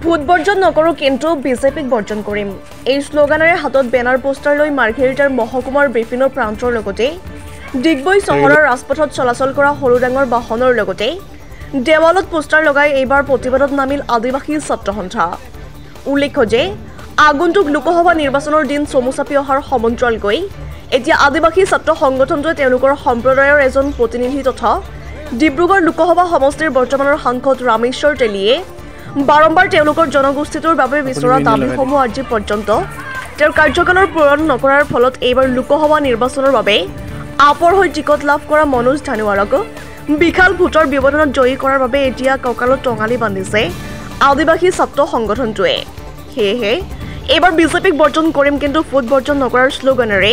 Vote বৰ্জন নকৰো কিন্তু বিজেপিক বৰ্জন কৰিম এই শ্লোগানেৰে হাতত বেনাৰ পোষ্টাৰ লৈ মাৰ্ঘেৰিটাৰ মহকুমাৰ বিভিন্ন প্ৰান্তৰ লগতে ডিগবৈ চহৰৰ ৰাজপথত চলাচল কৰা সৰু ডাঙৰ বাহনৰ লগতে দেৱালত পোষ্টাৰ লগাই এইবাৰ প্ৰতিবাদত নামিল আদিবাসী ছাত্ৰ সন্থা উল্লেখ্য যে আগন্তুক লোকসভা নিৰ্বাচনৰ দিন চমু চাপি অহাৰ সমান্তৰালকৈ এতিয়া আদিবাসী ছাত্ৰ সংগঠনটোৱে তেওঁলোকৰ সম্প্ৰদায়ৰ এজন প্ৰতিনিধি তথা ডিব্ৰুগড় লোকসভা সমষ্টিৰ বৰ্তমানৰ সাংসদ ৰামেশ্বৰ তেলীয়ে বাৰম্বাৰ তেওঁলোকৰ জনগোষ্ঠীটোৰ বাবে বিচৰা দাবীসমূহ আজি পৰ্যন্ত তেওঁৰ কাৰ্যকালৰ পূৰণ নকৰাৰ ফলত এইবাৰ লোকসভা নিৰ্বাচনৰ বাবে আপৰ হৈ টিকট লাভ কৰা মনোজ ধানোৱাৰক বিশাল ভোটৰ ব্যৱধানত জয়ী কৰাৰ বাবে এতিয়া কঁকালত টঙালি বান্ধিছে আদিবাসী ছাত্ৰ সংগঠনটোৱে সেয়েহে এইবাৰ বিজেপিক বৰ্জন কৰিম কিন্তু ভোট বৰ্জন নকৰাৰ শ্লোগানেৰে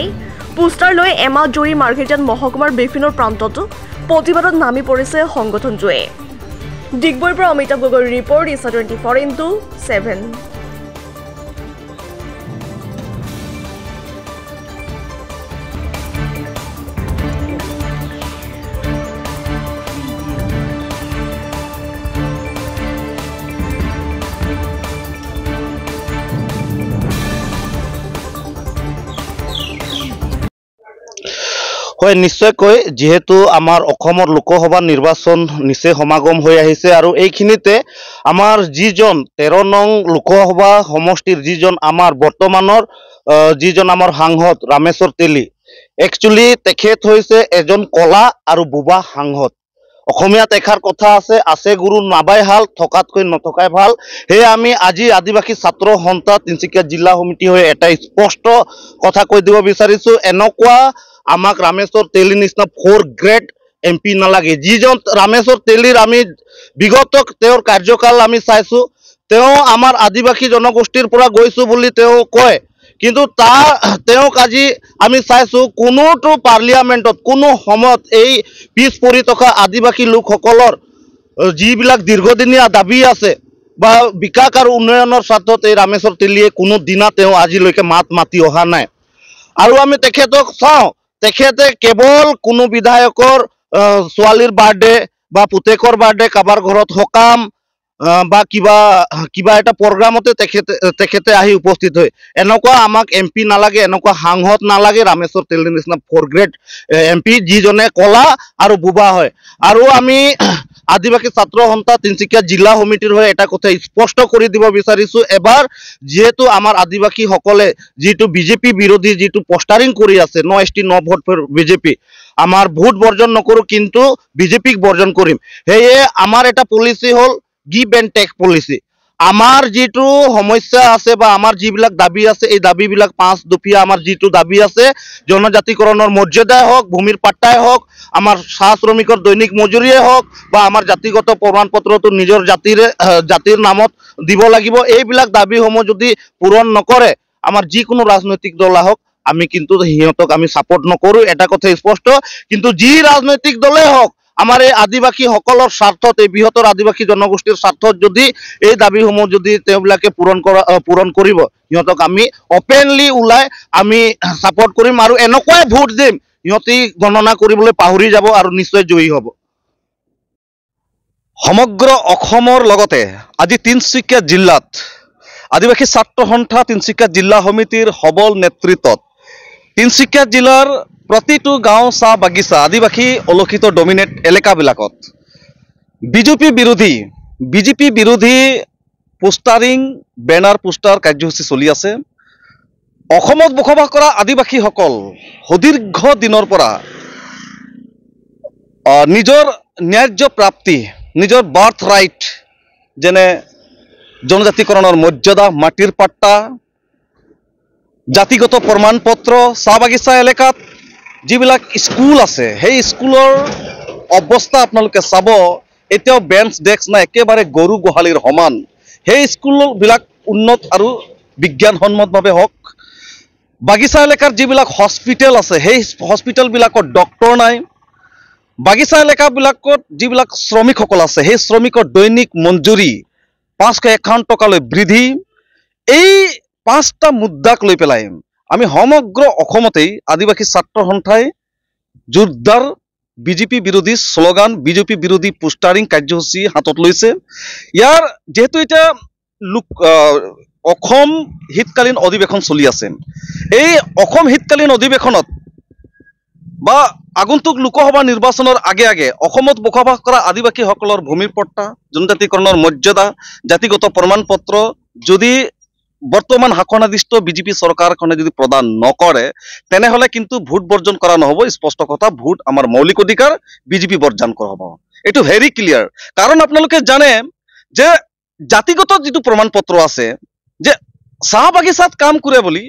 পোষ্টাৰ লৈ এমাহ জুৰি মাৰ্ঘেৰিটাত মহকুমাৰ বিভিন্ন প্ৰান্তত প্ৰতিবাদত নামি পৰিছে সংগঠনটোৱে ডিগবৈৰ পৰা অমিতাভ গগৈৰ ৰিপৰ্ট ইছা 24x7 হয় নিশ্চয়কৈ যেহেতু আমাৰ অসমৰ লোকসভা নিৰ্বাচন নিচে সমাগম হৈ আহিছে আৰু এইখিনিতে আমাৰ যিজন 13 নং লোকসভা সমষ্টিৰ যিজন আমাৰ বৰ্তমানৰ যিজন আমাৰ সাংসদ ৰামেশ্বৰ তেলী একচুয়ালি তেখেত হৈছে এজন কলা আৰু বুবা সাংসদ অসমীয়াত এষাৰ কথা আছে গুৰু নাবাই হাল থকাতকৈ নথকাই ভাল হে আমি আজি আদিবাসী ছাত্ৰ সন্থা তিনিচুকীয়া জিলা সমিতি হৈ এটা স্পষ্ট কথা কৈ দিব বিচাৰিছো এনেকুৱা আমাক ৰামেশ্বৰ তেলী নিচিনা 4 গ্ৰেড এমপি নালাগে যিজন ৰামেশ্বৰ তেলীৰ আমি বিগত তেওঁৰ কাৰ্যকাল আমি চাইছো তেওঁ আমাৰ আদিবাসী জনগোষ্ঠীৰ পৰা গৈছো বুলি তেওঁ কয় কিন্তু তেওঁক আজি আমি চাইছো কোনোটো পাৰ্লিয়ামেণ্টত কোনো সময়ত এই পিছ পৰি থকা আদিবাসী লোকসকলৰ যিবিলাক দীৰ্ঘদিনীয়া দাবী আছে বা বিকাশ আৰু উন্নয়নৰ স্বাৰ্থত এই ৰামেশ্বৰ তেলীয়ে কোনো দিনা তেওঁ আজিলৈকে মাতি অহা নাই আৰু আমি তেখেতক চাওঁ তেখেতে কেৱল কোনো বিধায়কৰ ছোৱালীৰ বাৰ্থডে বা পুতেকৰ বাৰ্থডে কাবাৰ ঘৰত সকাম বা কিবা এটা প্ৰগ্ৰামতে তেখেতে আহি উপস্থিত হয় এনেকুৱা আমাক এমপি নালাগে এনেকুৱা সাংসদ নালাগে ৰামেশ্বৰ তেলীৰ নিচিনা 4 গ্ৰেড এমপি যিজনে কলা আৰু বুবা হয় আৰু আমি আদিবাসী ছাত্ৰ সন্থা তিনিচুকীয়া জিলা সমিতিৰ হৈ এটা কথা স্পষ্ট কৰি দিব বিচাৰিছো এবাৰ যেহেতু আমাৰ আদিবাসী সকলে যিটো বিজেপি বিৰোধী যিটো পোষ্টাৰিং কৰি আছে no ST no vote for BJP আমাৰ ভোট বৰ্জন নকৰো কিন্তু বিজেপিক বৰ্জন কৰিম হেয়ে আমাৰ এটা পলিসি হল গিভ এণ্ড টেক পলিসি আমাৰ যিটো সমস্যা আছে বা আমাৰ যিবিলাক দাবী আছে এই দাবীবিলাক 5 দফীয়া আমাৰ যিটো দাবী আছে জনজাতিকৰণৰ মৰ্যাদাই হওক ভূমিৰ পাট্টাই হওক আমাৰ চাহ শ্ৰমিকৰ দৈনিক মজুৰিয়ে হওক বা আমাৰ জাতিগত প্ৰমাণপত্ৰটো নিজৰ জাতিৰ নামত দিব লাগিব এইবিলাক দাবীসমূহ যদি পূৰণ নকৰে আমাৰ যিকোনো ৰাজনৈতিক দল হওক আমি কিন্তু হিয়তক আমি সাপোৰ্ট নকৰো এটা কথা স্পষ্ট কিন্তু যি ৰাজনৈতিক দলে হওক আমাৰ এই আদিবাসী সকলৰ স্বাৰ্থত এই বৃহত্তৰ আদিবাসী জনগোষ্ঠীৰ স্বাৰ্থত যদি এই দাবীসমূহ যদি তেওঁবিলাকে পূৰণ কৰিব হিয়তক আমি ওপেনলি উলাই আমি সাপোৰ্ট কৰিম আৰু এনেকুৱাই ভোট দিম হিয়তি গণনা কৰিবলৈ পাহৰি যাব আৰু নিশ্চয় জয়ী হ'ব সমগ্ৰ অসমৰ লগতে আজি তিনিচুকীয়া জিলাত আদিবাসী ছাত্ৰ সন্থা তিনিচুকীয়া জিলা সমিতিৰ সবল নেতৃত্বত তিনিচুকীয়া জিলাৰ প্ৰতিটো গাঁও চাহ বাগিচা আদিবাসী অলোকিত ডমিনেট এলেকাবিলাকত বিজেপি বিৰোধী পোষ্টাৰিং বেনাৰ পোষ্টাৰ কাৰ্যসূচী চলি আছে অসমত বসবাস কৰা আদিবাসীসকল সুদীৰ্ঘ দিনৰ পৰা নিজৰ ন্যায্য প্ৰাপ্তি নিজৰ বাৰ্থ ৰাইট যেনে জনজাতিকৰণৰ মৰ্যাদা মাটিৰ পাট্টা জাতিগত প্ৰমাণপত্ৰ চাহ বাগিচা এলেকাত যিবিলাক স্কুল আছে সেই স্কুলৰ অৱস্থা আপোনালোকে চাব এতিয়াও বেঞ্চ ডেস্ক নাই একেবাৰে গৰু গোহালিৰ সমান সেই স্কুলবিলাক উন্নত আৰু বিজ্ঞানসন্মতভাৱে হওক বাগিচা এলেকাৰ যিবিলাক হস্পিটেল আছে সেই হস্পিটেলবিলাকত ডক্টৰ নাই বাগিচা এলেকাবিলাকত যিবিলাক শ্ৰমিকসকল আছে সেই শ্ৰমিকৰ দৈনিক মজুৰি 551 টকালৈ বৃদ্ধি এই 5টা মুদ্দাক লৈ পেলাই আমি সমগ্ৰ অসমতেই আদিবাসী ছাত্ৰ সন্থাই জোৰদাৰ বিজেপি বিৰোধী শ্লোগান, বিজেপি বিৰোধী পোষ্টাৰিং কাৰ্যসূচী হাতত লৈছে। ইয়াৰ যেহেতু এতিয়া অসম শীতকালীন অধিৱেশন চলি আছে, এই অসম শীতকালীন অধিৱেশনত বা আগন্তুক লোকসভা নিৰ্বাচনৰ আগে আগে অসমত বসবাস কৰা আদিবাসীসকলৰ ভূমিৰ পট্টা, জনজাতিকৰণৰ মৰ্যাদা, জাতিগত প্ৰমাণ পত্ৰ যদি বৰ্তমান শাসনাধিষ্ঠ বিজেপি চৰকাৰখনে যদি প্ৰদান নকৰে, তেনেহলে কিন্তু ভোট বৰ্জন কৰা নহব। স্পষ্ট কথা, ভোট আমাৰ মৌলিক অধিকাৰ, বিজেপি বৰ্জন কৰা হ'ব। এইটো ভেৰি ক্লিয়াৰ। কাৰণ আপোনালোকে জানে যে জাতিগত যিটো প্ৰমাণ পত্ৰ আছে, যে চাহ বাগিচাত কাম কৰে বুলি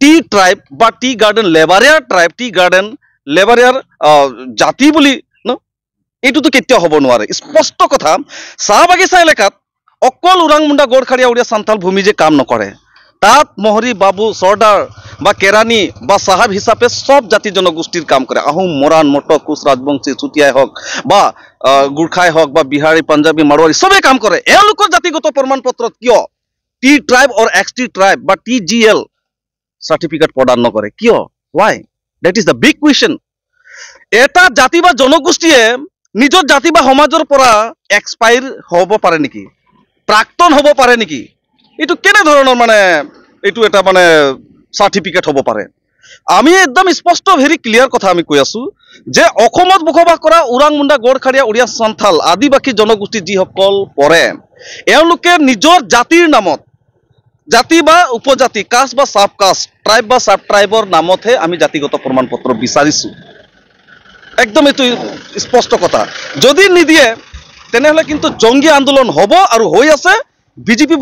টি ট্ৰাইব বা টি গাৰ্ডেন লেবাৰিয়াৰ ট্ৰাইব, টি গাৰ্ডেন লেবাৰিয়াৰ জাতি বুলি ন, এইটোতো কেতিয়াও হ'ব নোৱাৰে। স্পষ্ট কথা, চাহ বাগিচা এলেকাত অকল ওৰাং মুণ্ডা গড়খাৰীয়া উৰিয়া সান্থাল ভূমি যে কাম নকৰে, তাত মহৰী, বাবু, চৰ্দাৰ বা কেৰাণী বা চাহাব হিচাপে সব জাতি জনগোষ্ঠীৰ কাম কৰে। আহোম, মৰাণ, মটক, কোচ, ৰাজবংশী, চুতীয়াই হওক বা গোৰ্খাই হওক বা বিহাৰী, পাঞ্জাবী, মাৰোৱাৰী সবেই কাম কৰে। এওঁলোকৰ জাতিগত প্ৰমাণ পত্ৰত কিয় tea tribe or ex tea tribe বা টি জি এল চাৰ্টিফিকেট প্ৰদান নকৰে? কিয়? Why? That is the big question. এটা জাতি বা জনগোষ্ঠীয়ে নিজৰ জাতি বা সমাজৰ পৰা এক্সপায়াৰ হ'ব পাৰে নেকি, প্ৰাক্তন হ'ব পাৰে নেকি? এইটো কেনেধৰণৰ মানে এইটো এটা মানে চাৰ্টিফিকেট হ'ব পাৰে? আমি একদম স্পষ্ট ভেৰি ক্লিয়াৰ কথা আমি কৈ আছো যে অসমত বসবাস কৰা ওৰাং মুণ্ডা গড়খাৰীয়া উৰিয়া সান্থাল আদিবাসী জনগোষ্ঠী যিসকল পৰে, এওঁলোকে নিজৰ জাতিৰ নামত, জাতি বা উপজাতি, কাষ্ট বা সাব কাষ্ট, ট্ৰাইব বা সাব ট্ৰাইবৰ নামতহে আমি জাতিগত প্ৰমাণ পত্ৰ বিচাৰিছো। একদম এইটো স্পষ্ট কথা। যদি নিদিয়ে তেনেহলে কিন্তু জংগী আন্দোলন হ'ব আৰু হৈ আছে। বিজেপি